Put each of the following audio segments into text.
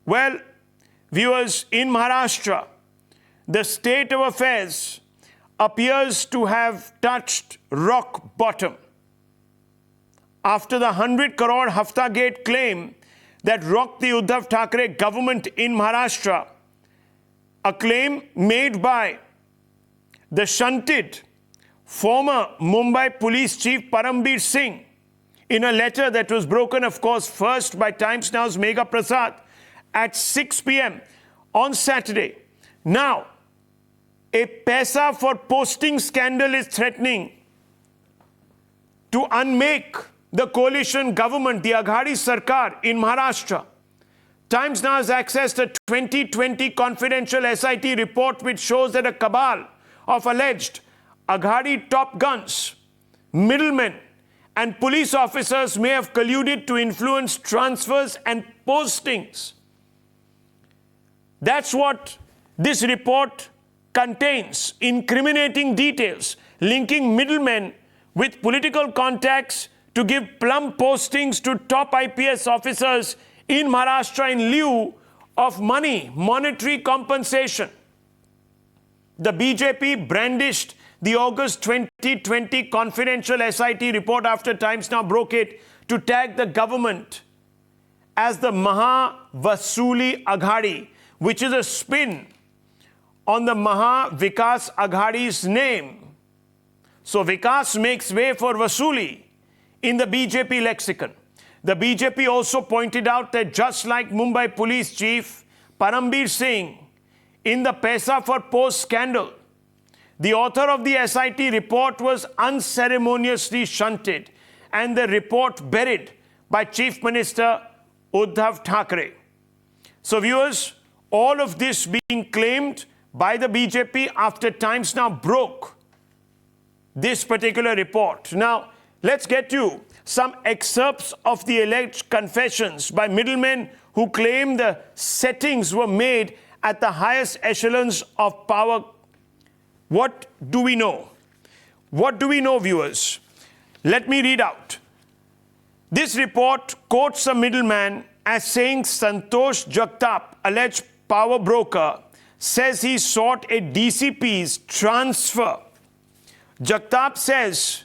Well, viewers, in Maharashtra, the state of affairs appears to have touched rock bottom. After the 100 crore Haftagate claim that rocked the Uddhav Thackeray government in Maharashtra, a claim made by the shunted former Mumbai Police Chief Param Bir Singh in a letter that was broken, of course, first by Times Now's Megha Prasad at 6 p.m. on Saturday. Now, a paisa for posting scandal is threatening to unmake the coalition government, the Aghadi Sarkar in Maharashtra. Times Now has accessed a 2020 confidential SIT report which shows that a cabal of alleged Aghadi top guns, middlemen, and police officers may have colluded to influence transfers and postings. That's what this report contains, incriminating details linking middlemen with political contacts to give plum postings to top IPS officers in Maharashtra in lieu of money, monetary compensation. The BJP brandished the August 2020 confidential SIT report after Times Now broke it to tag the government as the Maha Aghadi, which is a spin on the Maha Vikas Aghadi's name. So Vikas makes way for Vasuli in the BJP lexicon. The BJP also pointed out that just like Mumbai Police Chief Param Bir Singh in the paisa for post scandal, the author of the SIT report was unceremoniously shunted and the report buried by Chief Minister Uddhav Thackeray. So viewers, all of this being claimed by the BJP after Times Now broke this particular report. Now, let's get you some excerpts of the alleged confessions by middlemen who claim the settings were made at the highest echelons of power. What do we know? What do we know, viewers? Let me read out. This report quotes a middleman as saying Santosh Jagtap, alleged power broker, says he sought a DCP's transfer. Jagtap says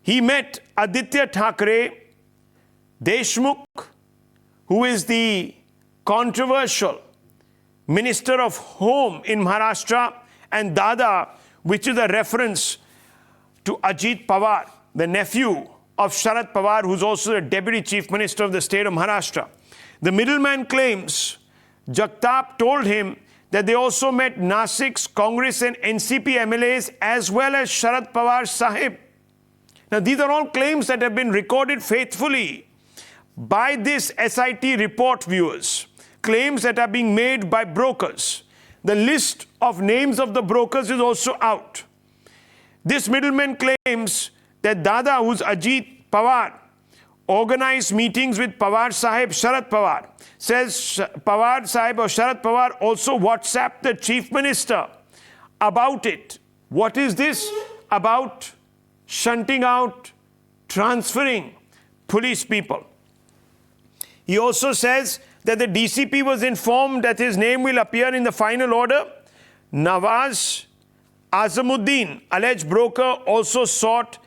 he met Aditya Thackeray, Deshmukh, who is the controversial Minister of Home in Maharashtra, and Dada, which is a reference to Ajit Pawar, the nephew of Sharad Pawar, who's also the Deputy Chief Minister of the state of Maharashtra. The middleman claims Jagtap told him that they also met Nasik's Congress and NCP MLAs as well as Sharad Pawar Sahib. Now, these are all claims that have been recorded faithfully by this SIT report, viewers. Claims that are being made by brokers. The list of names of the brokers is also out. This middleman claims that Dada, who's Ajit Pawar, organized meetings with Pawar Sahib, Sharad Pawar. Says Pawar Sahib or Sharad Pawar also WhatsApped the Chief Minister about it. What is this? About shunting out, transferring police people. He also says that the DCP was informed that his name will appear in the final order. Nawaz Azamuddin, alleged broker, also sought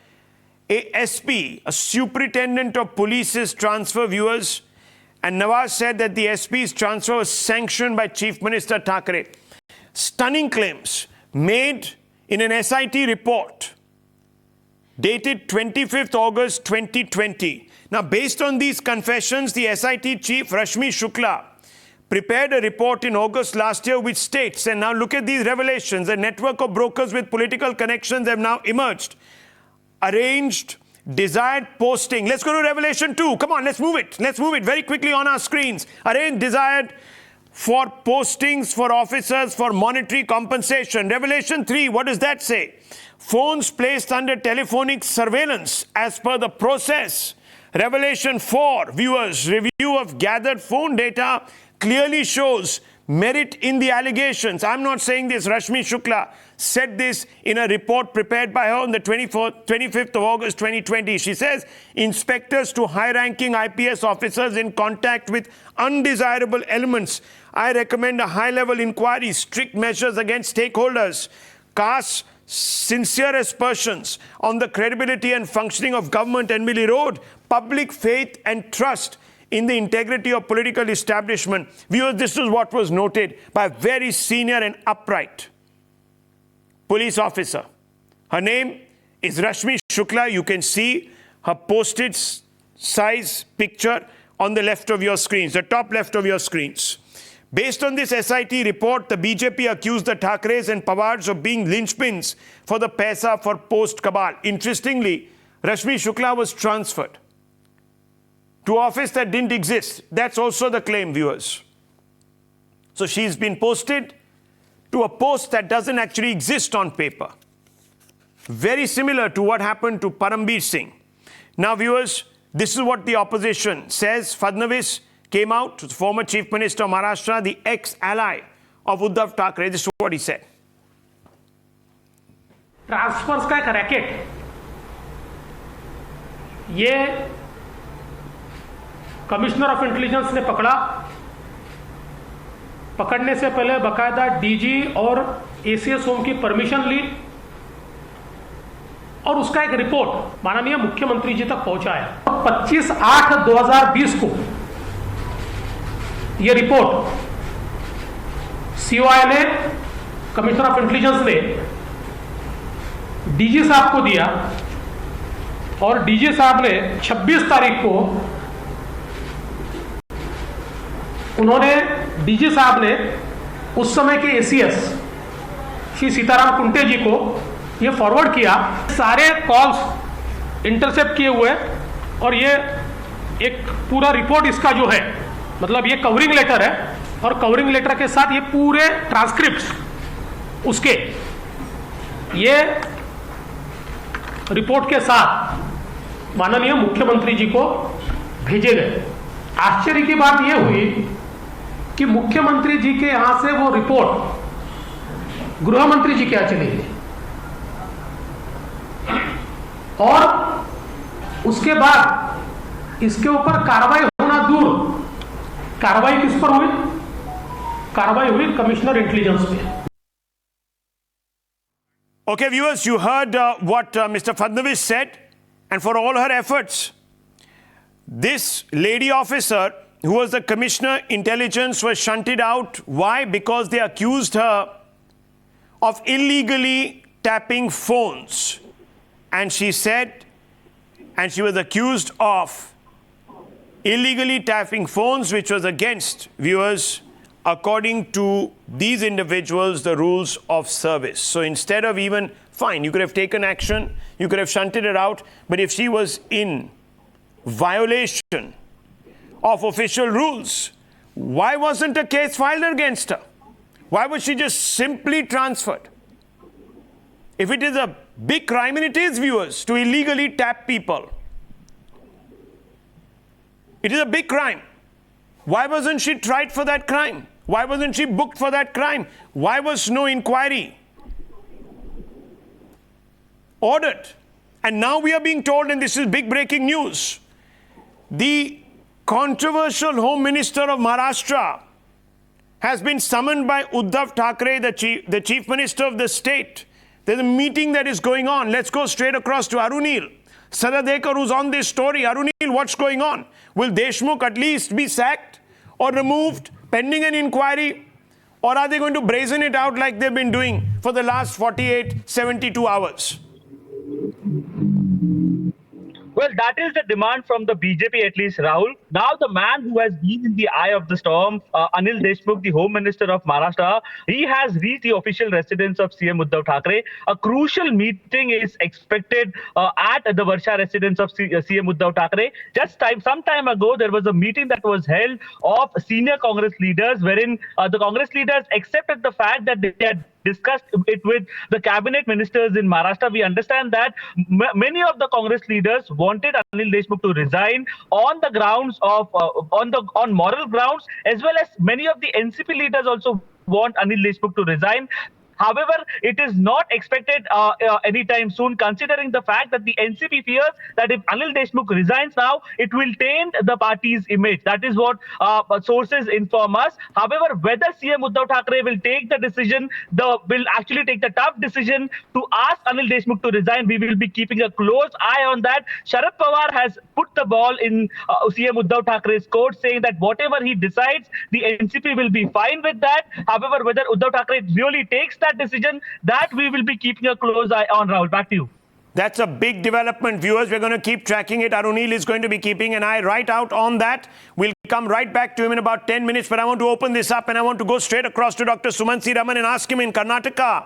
a SP, a superintendent of police's transfer, viewers. And Nawaz said that the SP's transfer was sanctioned by Chief Minister Thackeray. Stunning claims made in an SIT report dated 25th August 2020. Now, based on these confessions, the SIT chief, Rashmi Shukla, prepared a report in August last year which states, and now look at these revelations, a network of brokers with political connections have now emerged. Arranged, desired posting. Let's go to Revelation 2. Come on, let's move it. Let's move it very quickly on our screens. Arranged, desired for postings for officers for monetary compensation. Revelation 3, what does that say? Phones placed under telephonic surveillance as per the process. Revelation 4, viewers, review of gathered phone data clearly shows merit in the allegations. I'm not saying this. Rashmi Shukla said this in a report prepared by her on the 25th of August 2020. She says, inspectors to high-ranking IPS officers in contact with undesirable elements. I recommend a high-level inquiry, strict measures against stakeholders, cast sincere aspersions on the credibility and functioning of government and will erode public faith and trust in the integrity of political establishment. Viewers, this is what was noted by a very senior and upright police officer. Her name is Rashmi Shukla. You can see her posted size picture on the left of your screens, the top left of your screens. Based on this SIT report, the BJP accused the Thackerays and Pawars of being linchpins for the paisa for post cabal. Interestingly, Rashmi Shukla was transferred to office that didn't exist. That's also the claim, viewers. So she's been posted to a post that doesn't actually exist on paper. Very similar to what happened to Param Bir Singh. Now, viewers, this is what the opposition says. Fadnavis came out, the former Chief Minister of Maharashtra, the ex-ally of Uddhav Thackeray. This is what he said. Transfers का एक racket, ये commissioner of intelligence ने पकड़ा। पकड़ने से पहले बकायदा DG और एसीएस होम की परमिशन ली और उसका एक रिपोर्ट माननीय मुख्यमंत्री जी तक पहुंचाया। 25/8/2020 को यह रिपोर्ट सीओआई ने, कमिश्नर ऑफ इंटेलिजेंस ने डीजी साहब को दिया और डीजी साहब ने 26 तारीख को उन्होंने, डीजी साहब ने उस समय के एसीएस श्री सीताराम कुंटे जी को ये फॉरवर्ड किया। सारे कॉल्स इंटरसेप्ट किए हुए और ये एक पूरा रिपोर्ट इसका जो है, मतलब ये कवरिंग लेटर है और कवरिंग लेटर के साथ ये पूरे ट्रांसक्रिप्ट उसके ये रिपोर्ट के साथ माननीय मुख्यमंत्री जी को भेजे गए। आश्चर्य की बात यह हुई कि मुख्यमंत्री जी के यहां से वो रिपोर्ट गृह मंत्री जी के यहां चली गई और उसके बाद इसके ऊपर कार्रवाई होना दूर, कार्रवाई किस पर हुई? कार्रवाई हुई कमिश्नर इंटेलिजेंस पे। Okay, viewers, you heard what Mr. Fadnavis said, and for all her efforts, this lady officer who was the Commissioner Intelligence was shunted out. Why? Because they accused her of illegally tapping phones. And she said, and she was accused of illegally tapping phones, which was against, viewers, according to these individuals, the rules of service. So instead of even, fine, you could have taken action, you could have shunted her out, but if she was in violation of official rules, why wasn't a case filed against her? Why was she just simply transferred? If it is a big crime, and it is, viewers, to illegally tap people, it is a big crime. Why wasn't she tried for that crime? Why wasn't she booked for that crime? Why was no inquiry ordered? And now we are being told, and this is big breaking news, the controversial Home Minister of Maharashtra has been summoned by Uddhav Thackeray, the Chief Minister of the state. There's a meeting that is going on. Let's go straight across to Arunil Saradekar, who's on this story. Arunil, what's going on? Will Deshmukh at least be sacked or removed pending an inquiry? Or are they going to brazen it out like they've been doing for the last 48, 72 hours? Well, that is the demand from the BJP, at least, Rahul. Now, the man who has been in the eye of the storm, Anil Deshmukh, the Home Minister of Maharashtra, he has reached the official residence of CM Uddhav Thackeray. A crucial meeting is expected at the Varsha residence of CM Uddhav Thackeray. Some time ago, there was a meeting that was held of senior Congress leaders, wherein the Congress leaders accepted the fact that they had discussed it with the cabinet ministers in Maharashtra, we understand that many of the Congress leaders wanted Anil Deshmukh to resign on the grounds of on moral grounds, as well as many of the NCP leaders also want Anil Deshmukh to resign. However, it is not expected anytime soon, considering the fact that the NCP fears that if Anil Deshmukh resigns now, it will taint the party's image. That is what sources inform us. However, whether CM Uddhav Thackeray will take the decision, will actually take the tough decision to ask Anil Deshmukh to resign, we will be keeping a close eye on that. Sharad Pawar has put the ball in CM Uddhav Thackeray's court, saying that whatever he decides, the NCP will be fine with that. However, whether Uddhav Thackeray really takes that decision, that we will be keeping a close eye on. Rahul, back to you. That's a big development, viewers. We're going to keep tracking it. Arunil is going to be keeping an eye right out on that. We'll come right back to him in about 10 minutes, but I want to open this up and I want to go straight across to Dr. Sumanth Raman and ask him, in Karnataka,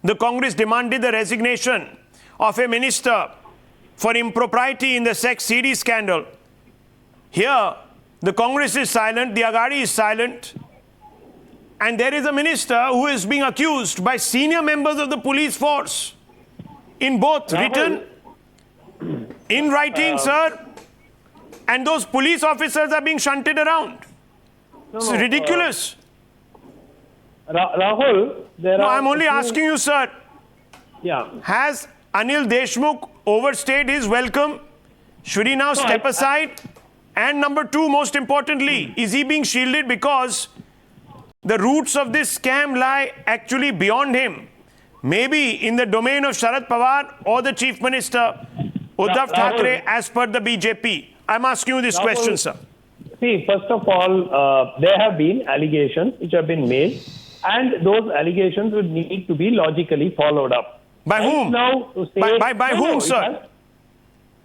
the Congress demanded the resignation of a minister for impropriety in the sex CD scandal. Here, the Congress is silent, the Agadi is silent, and there is a minister who is being accused by senior members of the police force in both written, in writing, sir, and those police officers are being shunted around. It's ridiculous. Rahul, I'm only asking you, sir. Yeah. Has Anil Deshmukh overstayed his welcome? Should he now step aside? And number two, most importantly, is he being shielded because the roots of this scam lie actually beyond him? Maybe in the domain of Sharad Pawar or the Chief Minister, Uddhav Thackeray, as per the BJP. I'm asking you this question, sir. See, first of all, there have been allegations which have been made, and those allegations would need to be logically followed up. By whom? Now, to say, by whom, sir?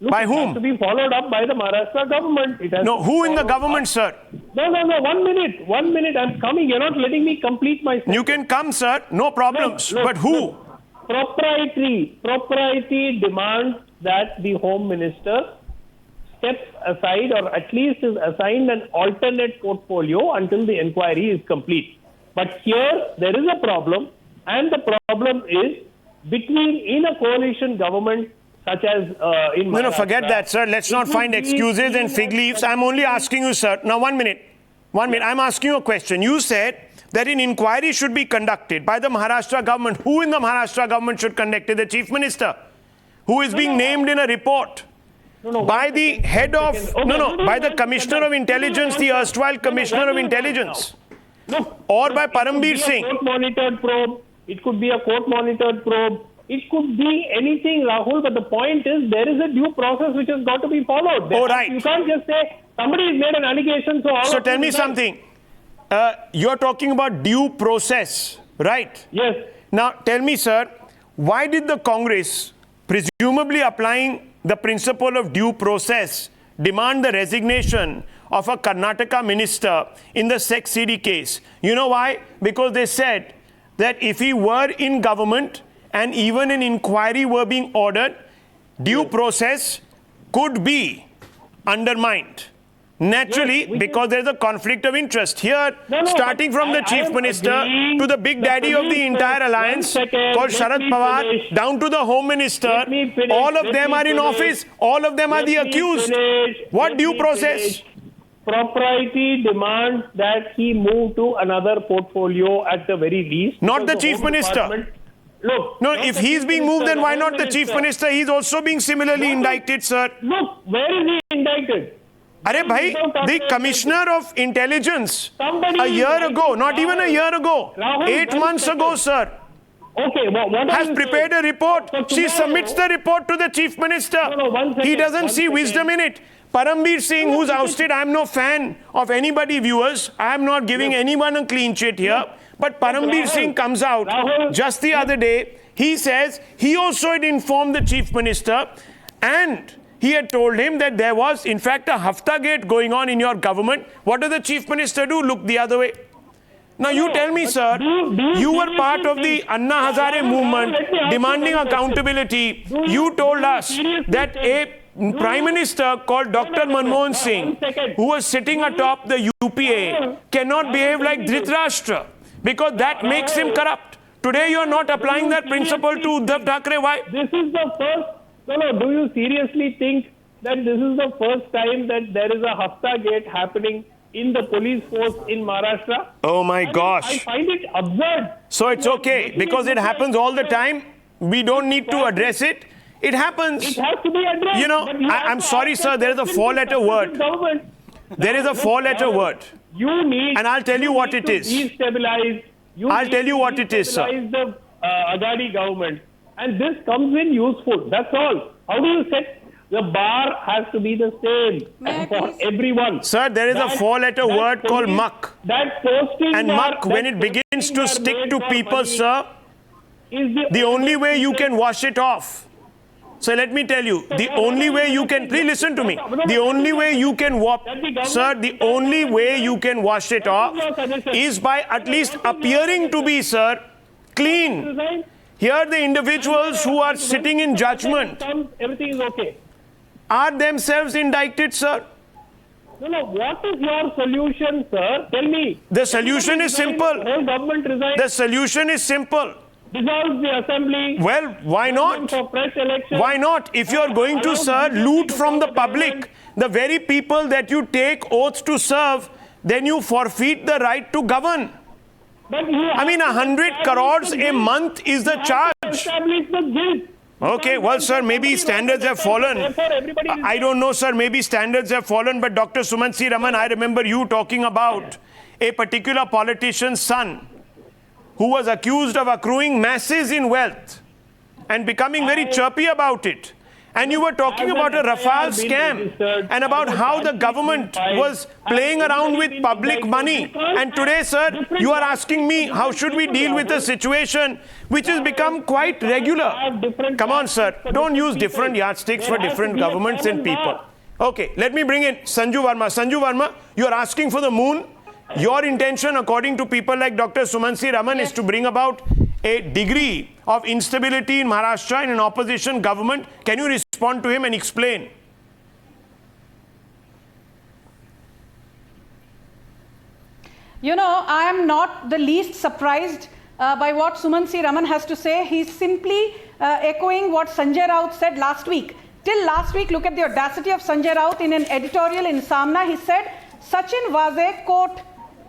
By whom? It has to be followed up by the Maharashtra government. It has who in the government, sir? No. 1 minute. 1 minute. I'm coming. You're not letting me complete my sentence. You can come, sir. No problems. But who? Propriety demands that the Home Minister steps aside, or at least is assigned an alternate portfolio until the inquiry is complete. But here there is a problem, and the problem is in a coalition government such as in Maharashtra. No, forget that, sir. Let's not find excuses and fig leaves. I'm only asking you, sir. Now, 1 minute. 1 minute. I'm asking you a question. You said that an inquiry should be conducted by the Maharashtra government. Who in the Maharashtra government should conduct it? The Chief Minister, who is being named in a report by the head of, by the Commissioner of Intelligence, the erstwhile Commissioner of Intelligence, or by Param Bir Singh. Court-monitored probe. It could be a court-monitored probe. It could be anything, Rahul, but the point is there is a due process which has got to be followed. Right. You can't just say somebody has made an allegation, so tell me something. You're talking about due process, right? Yes. Now, tell me, sir, why did the Congress, presumably applying the principle of due process, demand the resignation of a Karnataka minister in the sex CD case? You know why? Because they said that if he were in government and even an inquiry were being ordered, due process could be undermined. Naturally, because there is a conflict of interest. Here, starting from the Chief Minister to the big daddy of the entire alliance called Sharad Pawar, down to the Home Minister, all of them are in office, all of them are the accused. What due process? Propriety demands that he move to another portfolio at the very least. Not the Chief Minister. Look, no, if he's being moved, then why not the Chief Minister? He's also being similarly indicted, sir. Look, where is he indicted? Arey bhai, the Commissioner of Intelligence, a year ago, not even a year ago, 8 months ago, sir, has prepared a report. She submits the report to the Chief Minister. He doesn't see wisdom in it. Param Bir Singh, who's ousted, I'm no fan of anybody, viewers. I'm not giving anyone a clean sheet here. But Param Bir Singh comes out just the other day. He says he also had informed the Chief Minister and he had told him that there was, in fact, a Hafta gate going on in your government. What does the Chief Minister do? Look the other way. Now, you tell me, sir, you were part of the Anna Hazare movement demanding accountability. You told us that a Prime Minister called Dr. Manmohan Singh, who was sitting atop the UPA, cannot behave like Dhritarashtra because that makes him corrupt. Today you are not applying that principle to Uddhav Thackeray. Why? This is the first. No. Do you seriously think that this is the first time that there is a Hafta Gate happening in the police force in Maharashtra? Oh my I gosh. find it absurd. So it's okay because it happens all the time. We don't need to address it. It happens. It has to be addressed. You know, but you have I'm to sorry, ask sir. that There is a question four-letter to word. government. There is a four-letter word. You need. And I'll tell you what it to is. Destabilize. I'll tell you what it is, sir. Destabilize the Agadi government, and this comes in useful. That's all. How do you set? The bar has to be the same for everyone. Sir, there is a four-letter word called muck. That posting And muck, when it begins to stick to people, sir, the only way you can wash it off. So let me tell you, the only way you can, please listen to me, the only way you can sir, the only way you can wash it off is by at least appearing to be, sir, clean. Here the individuals who are sitting in judgment Everything is okay. are themselves indicted, sir. No. What is your solution, sir? Tell me. The solution is simple. Whole government resign. The solution is simple. Dissolve the assembly. Well, why not? For fresh election. Why not? If you are going to, sir, loot from the public, the very people that you take oaths to serve, then you forfeit the right to govern. But you I mean, 100 crores a month is the charge. establish the guilt. Okay, well, sir, maybe standards have fallen. Therefore, everybody is I don't know, sir, maybe standards have fallen, but Dr. Sumanth Raman, I remember you talking about a particular politician's son who was accused of accruing masses in wealth and becoming very chirpy about it. And you were talking about a Rafale scam and about how the government was playing around with public money. And today, sir, you are asking me how should we deal with a situation which has become quite regular. Come on, sir, don't use different yardsticks for different governments and people. Okay, let me bring in Sanju Verma. Sanju Verma, you are asking for the moon. Your intention, according to people like Dr. Sumanth Raman, is to bring about a degree of instability in Maharashtra in an opposition government. Can you respond to him and explain? You know, I am not the least surprised by what Sumanth Raman has to say. He's simply echoing what Sanjay Raut said last week. Till last week, look at the audacity of Sanjay Raut in an editorial in Samna. He said, Sachin Vaze, quote,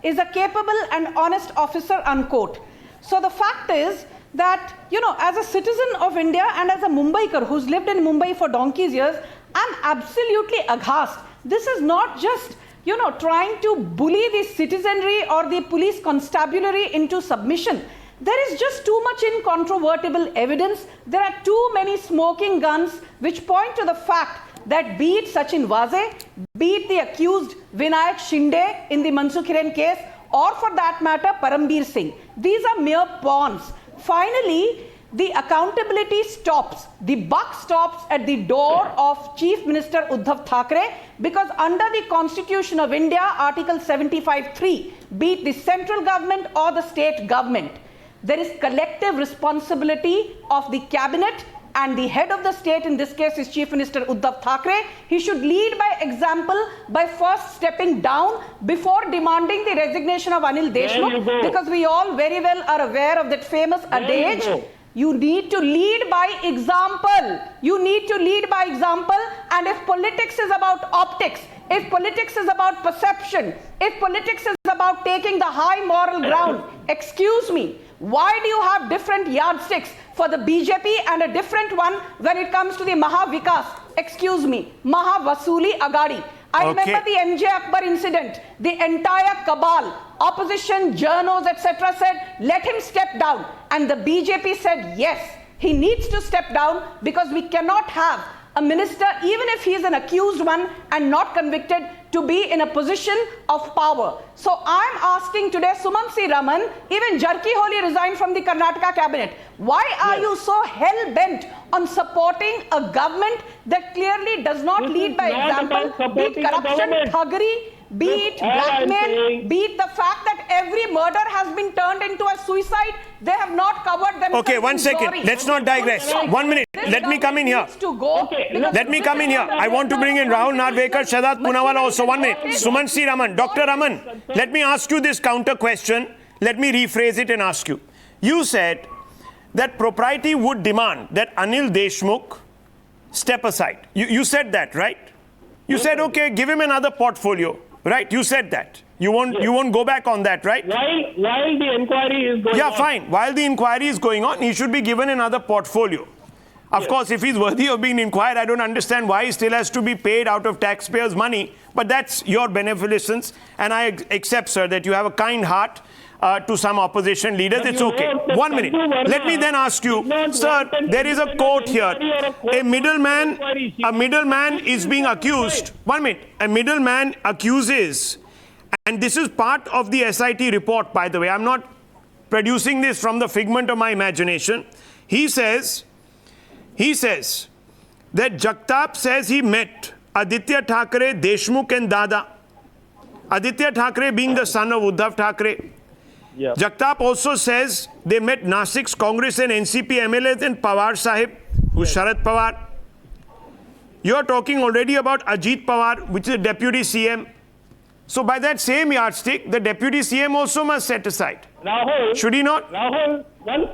is a capable and honest officer, unquote. So the fact is that, you know, as a citizen of India and as a Mumbaiker who's lived in Mumbai for donkey's years, I'm absolutely aghast. This is not just, you know, trying to bully the citizenry or the police constabulary into submission. There is just too much incontrovertible evidence. There are too many smoking guns which point to the fact that be it Sachin Vaze, be it the accused Vinayak Shinde in the Mansukh Hiren case, or for that matter, Param Bir Singh. These are mere pawns. Finally, the accountability stops. The buck stops at the door of Chief Minister Uddhav Thackeray, because under the Constitution of India, Article 75(3), be it the central government or the state government, there is collective responsibility of the cabinet, and the head of the state in this case is Chief Minister Uddhav Thackeray. He should lead by example by first stepping down before demanding the resignation of Anil Deshmukh, because we all very well are aware of that famous adage. You need to lead by example. You need to lead by example. And if politics is about optics, if politics is about perception, if politics is about taking the high moral ground, excuse me, why do you have different yardsticks for the BJP and a different one when it comes to the Maha Vikas? Excuse me, Maha Vasuli Agadi. I remember the MJ Akbar incident. The entire cabal, opposition, journos, etc. said, let him step down. And the BJP said, yes, he needs to step down because we cannot have a minister, even if he is an accused one and not convicted, to be in a position of power. So I'm asking today, Sumanth Raman, even Jarki Holi resigned from the Karnataka cabinet. Why are you so hell-bent on supporting a government that clearly does not lead by example? Be it corruption, thuggery, be it blackmail, be it the fact that every murder has been turned into a suicide, they have not covered themselves. Okay, 1 second. Let's not digress. 1 minute. Let me come in here. Let me come in here. I want to bring in Rahul Narvekar, Shadad Punawala also. 1 minute. Sumanth Raman. Dr. Raman, let me ask you this counter question. Let me rephrase it and ask you. you said that propriety would demand that Anil Deshmukh step aside. You said that, right? You said, okay, give him another portfolio, right? You said that. You won't go back on that, right? While the inquiry is going on. Yeah, fine. While the inquiry is going on, he should be given another portfolio. Of course, if he's worthy of being inquired, I don't understand why he still has to be paid out of taxpayers' money. But that's your beneficence. And I accept, sir, that you have a kind heart to some opposition leaders. It's okay. 1 minute. Let me then ask you, sir, there is a quote here. A middleman is being accused. 1 minute. A middleman accuses, and this is part of the SIT report, by the way. I'm not producing this from the figment of my imagination. He says that Jagtap says he met Aditya Thackeray, Deshmukh and Dada. Aditya Thackeray being the son of Uddhav Thackeray. Yeah. Jagtap also says they met Nasik's Congress and NCP MLAs and Pawar Sahib, who's Sharad Pawar. You're talking already about Ajit Pawar, which is the Deputy CM. So by that same yardstick, the Deputy CM also must set aside. Rahul, should he not? Rahul, 1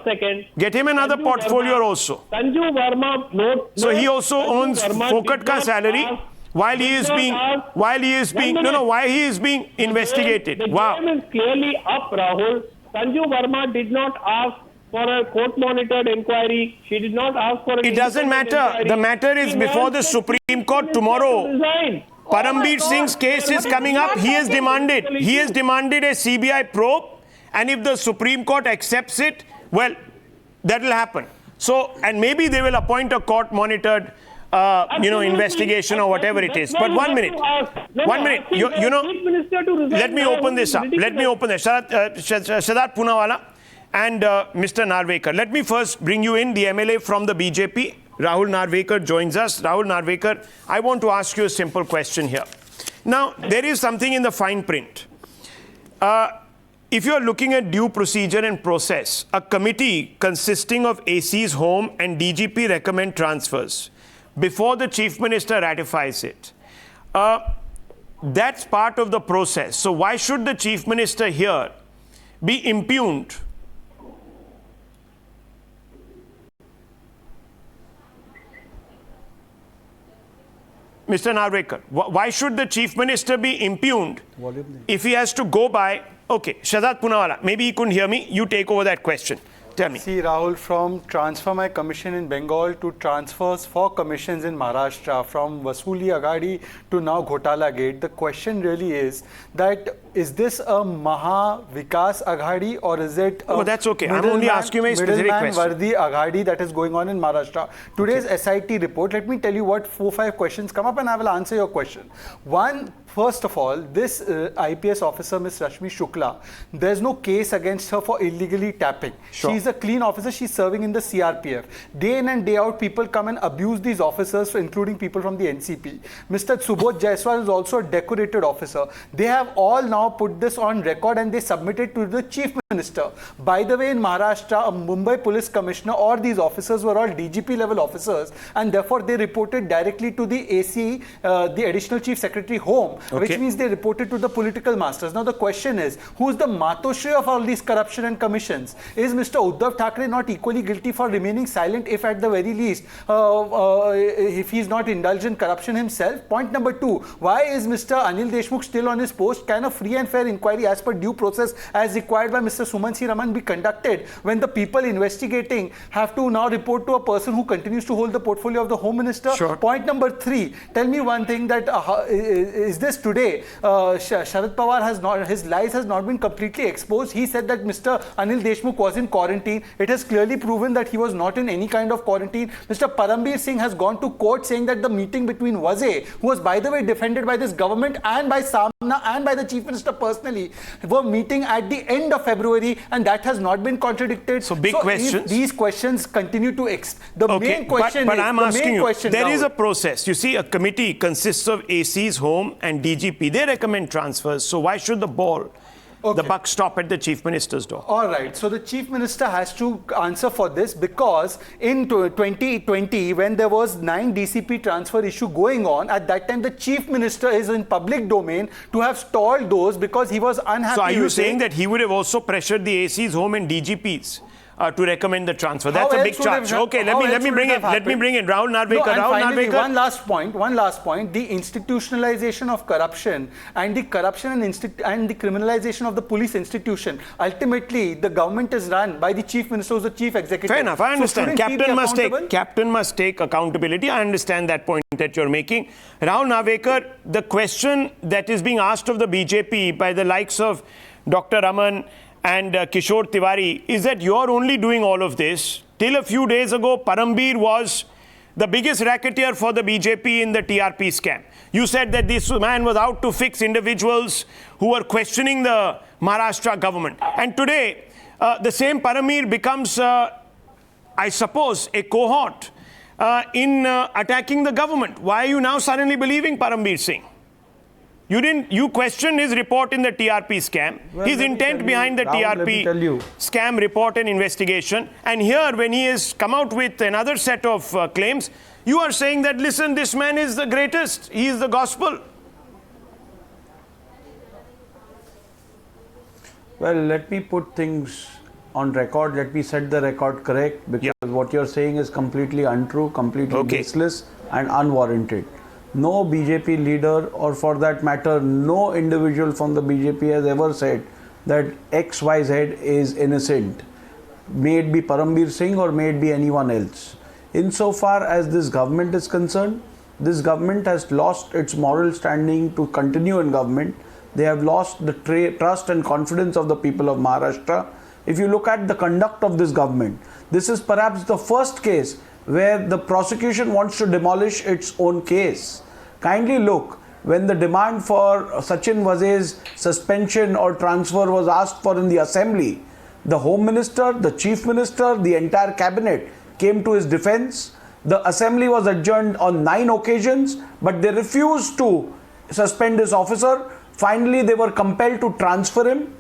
second. Get him another Sanju portfolio Verma, also. Sanju Verma, So he also Sanju owns Verma Fokat ka did not salary ask- while he is being investigated. The Wow. game is clearly up, Rahul. Sanju Verma did not ask for a court-monitored inquiry. She did not ask for an It doesn't independent matter. inquiry. The matter is She before wants the Supreme Court tomorrow. to resign. Param my Bir God. Singh's case is coming up. He has demanded a CBI probe, and if the Supreme Court accepts it, well, that will happen. So, and maybe they will appoint a court-monitored, investigation or whatever it is. But 1 minute, 1 minute. Let me open this up. Siddharth Poonawalla and Mr. Narvekar. Let me first bring you in the MLA from the BJP. Rahul Narvekar joins us. Rahul Narvekar, I want to ask you a simple question here. Now, there is something in the fine print. If you are looking at due procedure and process, a committee consisting of ACs Home and DGP recommend transfers before the Chief Minister ratifies it. That's part of the process. So why should the Chief Minister here be impugned? Mr. Narvekar, why should the Chief Minister be impugned if he has to go by... Okay, Siddharth Poonawalla, maybe he couldn't hear me. You take over that question. Tell me. See, Rahul, from transfer my commission in Bengal to transfers for commissions in Maharashtra, from Vasuli Aghadi to now Ghotala Gate, the question really is that is this a Maha Vikas Aghadi or is it a that's okay. I'm only asking a specific question. Vardi Aghadi that is going on in Maharashtra? Today's SIT report, let me tell you what 4-5 questions come up and I will answer your question. One, first of all, this IPS officer, Ms. Rashmi Shukla, there's no case against her for illegally tapping. Sure. She's a clean officer. She's serving in the CRPF. Day in and day out, people come and abuse these officers, including people from the NCP. Mr. Subodh Jaiswal is also a decorated officer. They have all now put this on record and they submitted to the Chief Minister. By the way, in Maharashtra, a Mumbai Police Commissioner or these officers were all DGP level officers and therefore they reported directly to the AC, the Additional Chief Secretary Home, which means they reported to the political masters. Now the question is, who's the Matoshri of all these corruption and commissions? Is Mr. Uddhav Thackeray not equally guilty for remaining silent if at the very least, if he's not indulged in corruption himself? Point number 2, why is Mr. Anil Deshmukh still on his post? Can a free and fair inquiry as per due process as required by Mr. Sumanth Raman be conducted when the people investigating have to now report to a person who continues to hold the portfolio of the Home Minister? Sure. Point number 3, tell me one thing that is this today, Sharad Pawar has not, his lies has not been completely exposed. He said that Mr. Anil Deshmukh was in quarantine. It has clearly proven that he was not in any kind of quarantine. Mr. Param Bir Singh has gone to court saying that the meeting between Waze, who was by the way defended by this government and by Samna and by the Chief Minister personally, were meeting at the end of February and that has not been contradicted. So big questions. These questions continue to main question but is, I'm asking you, there is now, a process. You see, a committee consists of ACs, Home and DGP. They recommend transfers. So why should the ball The buck stop at the Chief Minister's door. All right. So the Chief Minister has to answer for this, because in 2020, when there was 9 DCP transfer issue going on, at that time the Chief Minister is in public domain to have stalled those because he was unhappy. So are you saying that he would have also pressured the ACs home and DGPs to recommend the transfer? That's a big charge. Okay, let me bring it. Let me bring in Rahul Narvekar. No, finally, one last point. The institutionalization of corruption and the and the criminalization of the police institution. Ultimately, the government is run by the Chief Minister, who's the Chief Executive. Fair enough. I understand. Captain must take accountability. I understand that point that you're making. Rahul Narvekar, the question that is being asked of the BJP by the likes of Dr. Raman and Kishore Tiwari is that you're only doing all of this. Till a few days ago, Param Bir was the biggest racketeer for the BJP in the TRP scam. You said that this man was out to fix individuals who were questioning the Maharashtra government. And today, the same Param Bir becomes, I suppose, a cohort in attacking the government. Why are you now suddenly believing Param Bir Singh? You questioned his report in the TRP scam, his intent behind the TRP scam report and investigation. And here, when he has come out with another set of claims, you are saying that, listen, this man is the greatest. He is the gospel. Well, let me put things on record. Let me set the record correct, because what you're saying is completely untrue, completely baseless and unwarranted. No BJP leader, or for that matter, no individual from the BJP has ever said that XYZ is innocent. May it be Param Bir Singh or may it be anyone else. Insofar as this government is concerned, this government has lost its moral standing to continue in government. They have lost the trust and confidence of the people of Maharashtra. If you look at the conduct of this government, this is perhaps the first case where the prosecution wants to demolish its own case. Kindly look, when the demand for Sachin Waze's suspension or transfer was asked for in the assembly, the Home Minister, the Chief Minister, the entire cabinet came to his defense. The assembly was adjourned on 9 occasions, but they refused to suspend this officer. Finally, they were compelled to transfer him.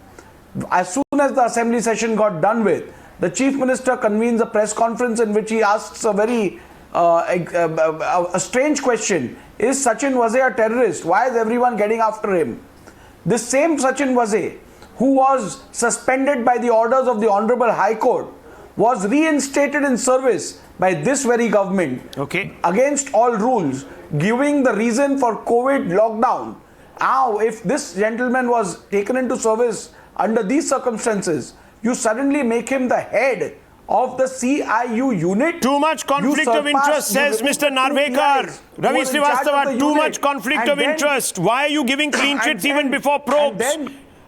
As soon as the assembly session got done with, the Chief Minister convenes a press conference in which he asks a very a strange question. Is Sachin Waze a terrorist? Why is everyone getting after him? This same Sachin Waze, who was suspended by the orders of the Honorable High Court, was reinstated in service by this very government against all rules, giving the reason for COVID lockdown. Now, if this gentleman was taken into service under these circumstances, you suddenly make him the head of the CIU unit. Too much conflict of interest, says Mr. Narvekar. Ravi Srivastava, too much conflict of interest. Why are you giving clean chits even before probes?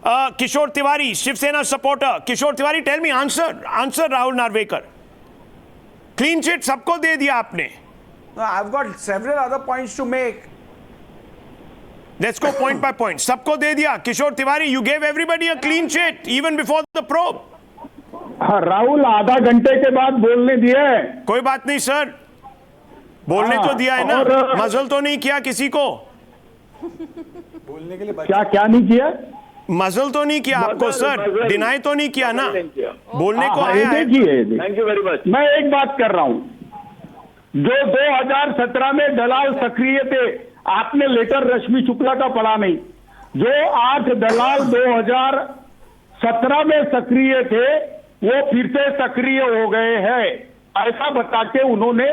Kishore Tiwari, Shiv Sena supporter. Kishore Tiwari, tell me, answer Rahul Narvekar. Clean chit sabko de diya aapne. I've got several other points to make. Let's go point by point. Sabko de diya. Kishore Tiwari, you gave everybody a clean chit even before the probe. हाँ राहुल आधा घंटे के बाद बोलने दिया है. कोई बात नहीं सर, बोलने तो दिया है ना. मजल तो नहीं किया किसी को बोलने के लिए. क्या नहीं किया? मजल तो नहीं किया आपको सर, डिनाई तो नहीं किया ना, बोलने को आया है. Thank you very much. मैं एक बात कर रहा हूं, जो 2017 में दलाल सक्रिय थे, आपने लेटर रश्मि शुक्ला का पढ़ा नहीं. जो 8 दलाल 2017 में सक्रिय थे, वो फिर से सक्रिय हो गए हैं, ऐसा बता के उन्होंने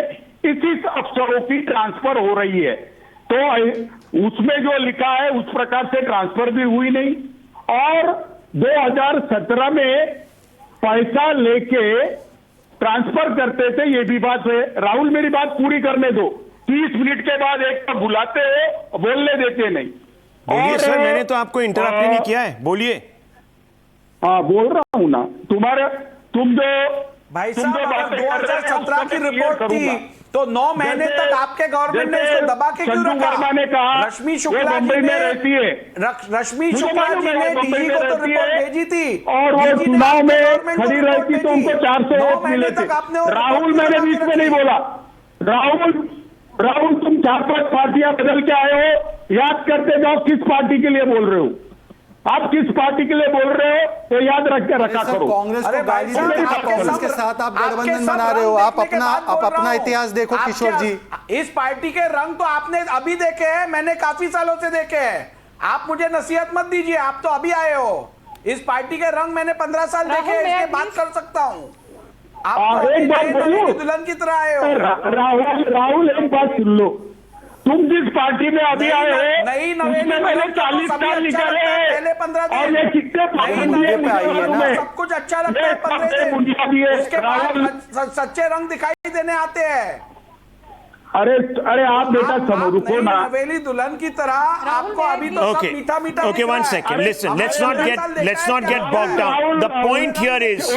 21 अफसरों की ट्रांसफर हो रही है. तो उसमें जो लिखा है उस प्रकार से ट्रांसफर भी हुई नहीं. और 2017 में पैसा लेके ट्रांसफर करते थे, ये भी बात है. राहुल मेरी बात पूरी करने दो. 30 मिनट के बाद एक का बुलाते हो, बोलने देते नहीं. बोलिए सर, मैंने तो आपको इंटरप्ट नहीं किया है, बोलिए. हाँ बोल रहा हूँ ना. तुम जो भाई साहब 2017 की रिपोर्ट थी, तो 9 महीने तक आपके गवर्नमेंट ने इसको दबा के क्यों रखा? वर्मा ने कहा रश्मि शुक्ला जी ने रहती है. रश्मि शुक्ला जी ने डीजी को तो रिपोर्ट भेजी थी, और वो चुनाव में खड़ी रहती तो उनको 400 वोट मिले थे. राहुल मैंने बीच में नहीं बोला. राहुल तुम 4-5 पार्टियां बदल के आए हो, याद करते जाओ किस पार्टी के लिए बोल रहे हो. आप किस पार्टी के लिए बोल रहे हो तो याद रख के रखा करो। कांग्रेस को गाली देते हैं, कांग्रेस के साथ आप गठबंधन बना रहे हो। आप अपना इतिहास देखो किशोर जी। इस पार्टी के रंग तो आपने अभी देखे हैं, मैंने काफी सालों से देखे हैं। आप मुझे नसीहत मत दीजिए, आप तो अभी आए हो। इस पार्टी के रंग मैंने 15 साल देखे हैं, इसके बात कर सकता हूँ। आप एक बात बोलूं, दुल्हन की तरह आए हो। राहुल एक बात सुन लो, तुम जिस पार्टी में अभी आए हो उसमें मैंने 40 साल निकाले हैं पहले 15 दिन और ये कितने सब कुछ अच्छा लगता है 15 दिन, उसके बाद सच्चे रंग दिखाई देने आते हैं। अरे आप बेटा समझो, रुको ना। हवेली दुल्हन की तरह आपको अभी तो सब मीठा मीठा। Okay, 1 second. Listen, let's not get bogged down. The point here is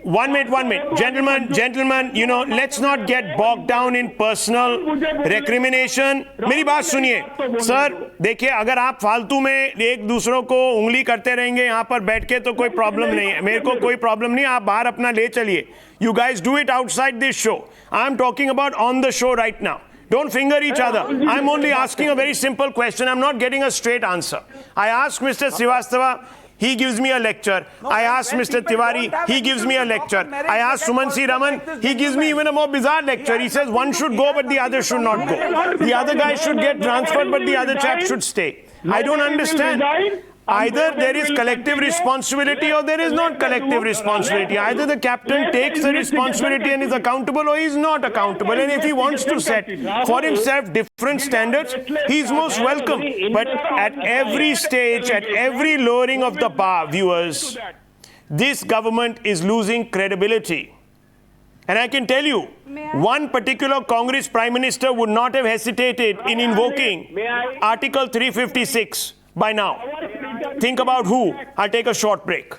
1 minute. Gentlemen, you know, let's not get bogged down in personal recrimination. मेरी बात सुनिए सर, देखिए अगर आप फालतू में एक दूसरों को उंगली करते रहेंगे यहाँ पर बैठ के तो कोई प्रॉब्लम नहीं है, मेरे को कोई प्रॉब्लम नहीं, आप बाहर अपना ले चलिए. You guys do it outside this show. I'm talking about on the show right now. Don't finger each other. I'm only asking a very simple question. I'm not getting a straight answer. I asked Mr. Srivastava, he gives me a lecture. I asked Mr. Tiwari, he gives me a lecture. I asked Sumanth Raman, he gives me even a more bizarre lecture. He says one should go but the other should not go. The other guy should get transferred but the other chap should stay. I don't understand. Either there is collective responsibility or there is not collective responsibility. Either the captain takes the responsibility and is accountable or he is not accountable. And if he wants to set for himself different standards, he is most welcome. But at every stage, at every lowering of the bar, viewers, this government is losing credibility. And I can tell you, one particular Congress Prime Minister would not have hesitated in invoking Article 356 by now. Think about who. I'll take a short break.